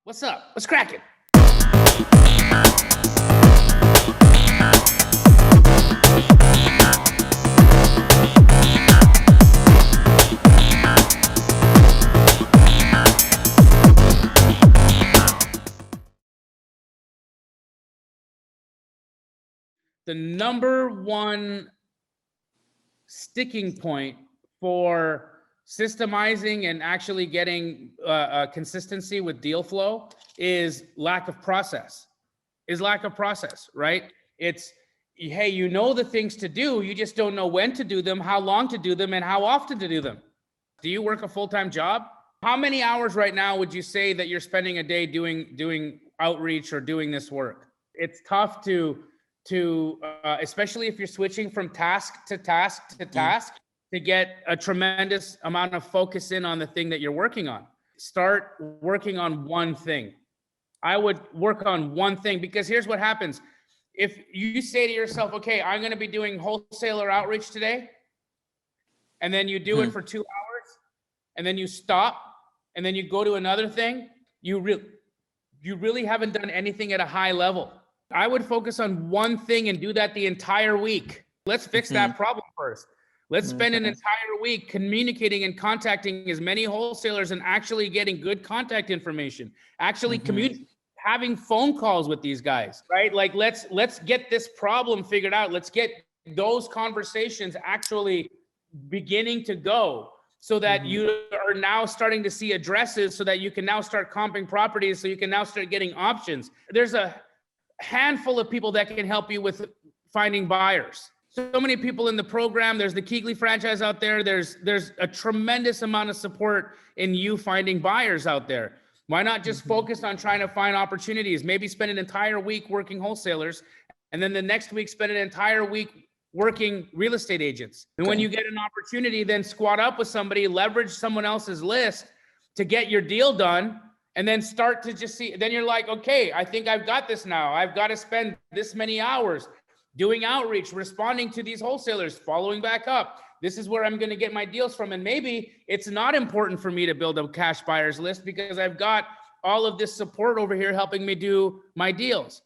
What's up? What's cracking? The number one sticking point for systemizing and actually getting consistency with deal flow is lack of process. Right? It's, hey, you know the things to do, you just don't know when to do them, how long to do them, and how often to do them. Do you work a full-time job? How many hours right now would you say that you're spending a day doing outreach or doing this work? It's tough to especially if you're switching from task to task to task, to get a tremendous amount of focus in on the thing that you're working on. Start working on one thing. I would work on one thing, because here's what happens. If you say to yourself, okay, I'm going to be doing wholesaler outreach today, and then you do it for 2 hours, and then you stop, and then you go to another thing, you really haven't done anything at a high level. I would focus on one thing and do that the entire week. Let's fix that problem first. Let's spend an entire week communicating and contacting as many wholesalers and actually getting good contact information, actually having phone calls with these guys, right? Like, let's get this problem figured out. Let's get those conversations actually beginning to go, so that you are now starting to see addresses, so that you can now start comping properties, so you can now start getting options. There's a handful of people that can help you with finding buyers. So many people in the program. There's the Keegley franchise out there. There's a tremendous amount of support in you finding buyers out there. Why not just focus on trying to find opportunities? Maybe spend an entire week working wholesalers, and then the next week spend an entire week working real estate agents. And when you get an opportunity, then squat up with somebody, leverage someone else's list to get your deal done, and then start to just see. Then you're like, okay, I think I've got this now. I've got to spend this many hours doing outreach, responding to these wholesalers, following back up. This is where I'm going to get my deals from. And maybe it's not important for me to build a cash buyers list, because I've got all of this support over here helping me do my deals.